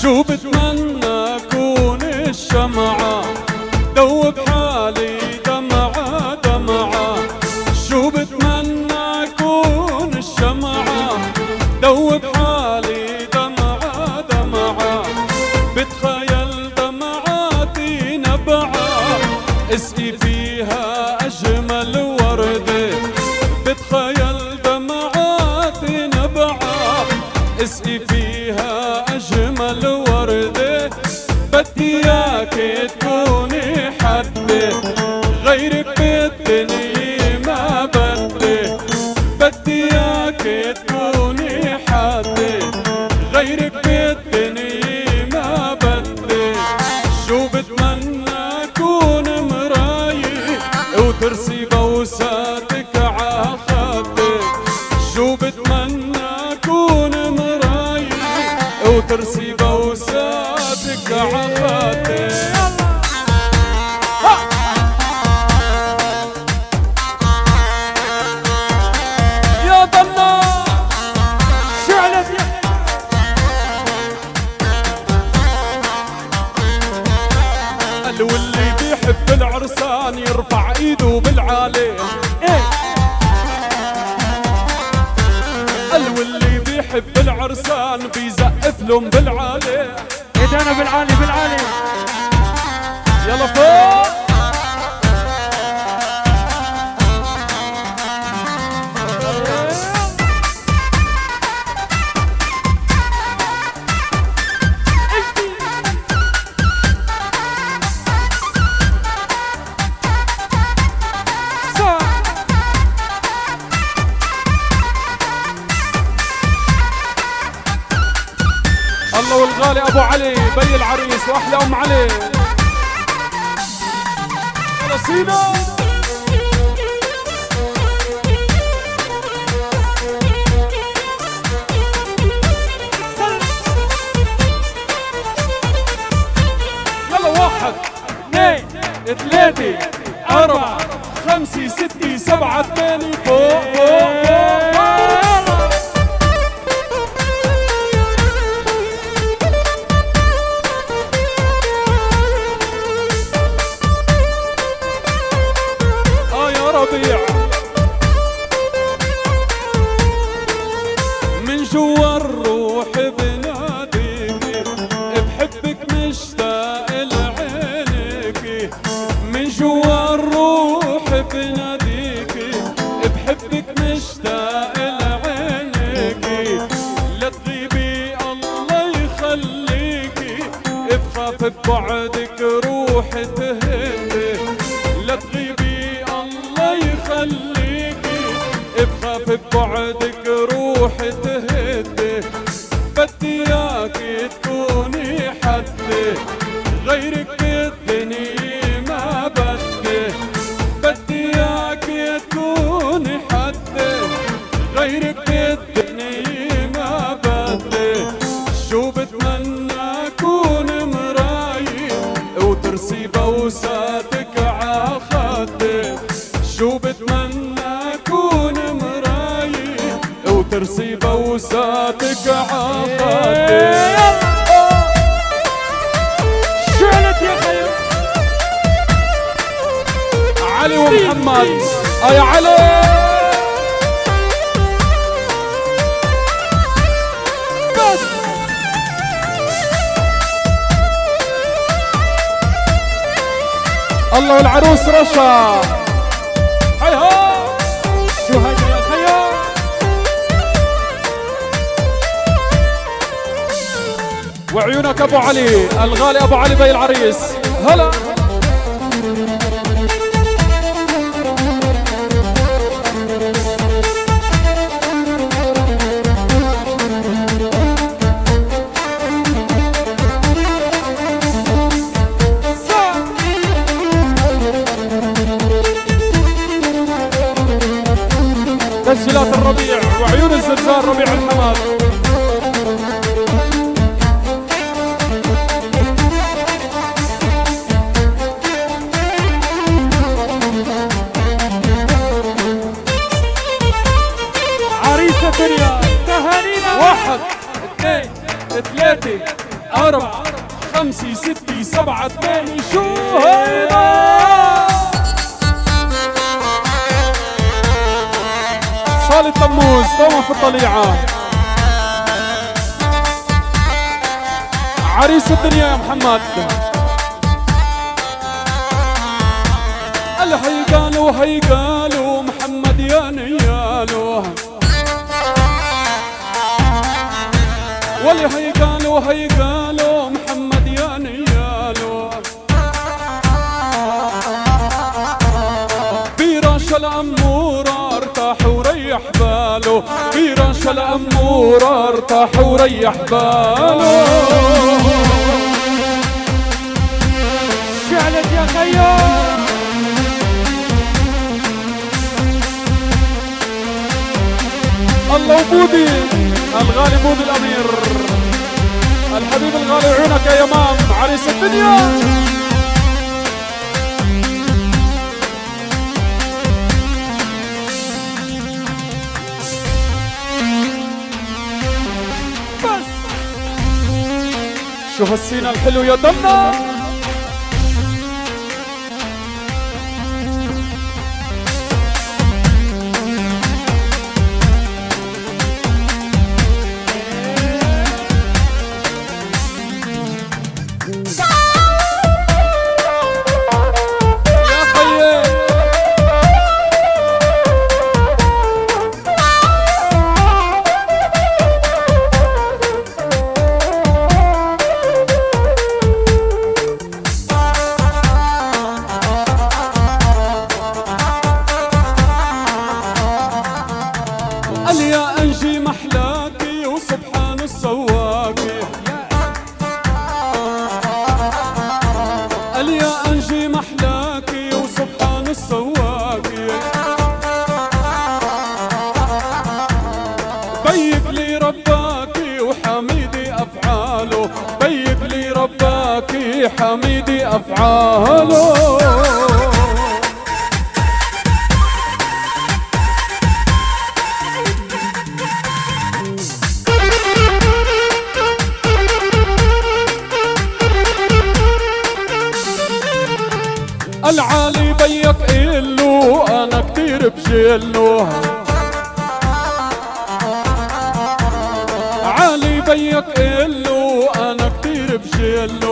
شو بتمنى كون الشمعة دوب حالي دمعة دمعة. شو بتمنى كون الشمعة دوب حالي دمعة دمعة. بتخيل دمعاتي نبعة اسقي فيها أجمل وردة. بتخيل دمعاتي نبعة اسقي فيها أجمل وردة. بدي إياك تكوني حدي غيرك بالدنيا ما بدي. بدي إياك تكوني حدي غيرك بالدنيا ما بدي. شو بتمنى كون مرايي وترسي بوساتك ع خدي. شو بتمنى كون مرايي وترسي بوساتك ع خدي. يا ضنا شعلت قال واللي بيحب العرسان يرفع ايده بالعالي. قال واللي بيحب العرسان بيزقف لهم بالعالي. ايدينا بالعالي بالعالي. يلا فوق. الله والغالي ابو علي بي العريس واحلى ام علي. يلا سينا. يلا 1 2 3 4 5 6 7 8 فوق فوق فوق. من جوا الروح بناديكي بحبك مشتاق لعينيكي. من جوا الروح بناديكي بحبك مشتاق لعينيكي. لا تغيبي الله يخليكي بخاف ببعدك روحي تهدي. لا تغيبي الله يخليكي بخاف ببعدك روحي تهدي. بدي إياك تكوني حدي غيرك بالدنيا ما بدي. بدي إياك تكوني حدي غيرك بالدنيا ما بدي. شو بتمنى كون مرايي وترسي بوساتك ع خدي. شو بتمنى كون مرايي وترسي بوساتك ع خدي. شعلت يا خير. علي ومحمد يا علي. بس الله والعروس رشا. هيها شو هيدا يا خير. وعيونك ابو علي الغالي ابو علي بي العريس. هلا تسجيلات الربيع وعيون الزلزال ربيع الحماد. عريسة دنيا تهانينا. 1 2 3 4 5 6 7 8 شو هيدا؟ صالة تموز دوما في الطليعة. عريس الدنيا يا محمد. هيقالوا هيقالوا محمد يا نيالو، واللي هيقالوا هيقالوا محمد يا نيالو. براش الأمورة ارتاح وريح باله، براش الأمورة ارتاح وريح باله. شعلت يا خيو. الله وبودي الغالي بودي الأمير الحبيب الغالي، عيونك يا يمام عريس الدنيا. بس شو هالسينا الحلو يا دمنا. قال يا أنجي محلاكي وسبحان السواكي، قال يا أنجي محلاكي وسبحان السواكي. بيك لي رباكي وحميدي أفعاله، بيك لي رباكي حميدي أفعاله. العالي بيك إلو أنا كتير بجيلو، عالي بيك إلو أنا كتير بجيلو.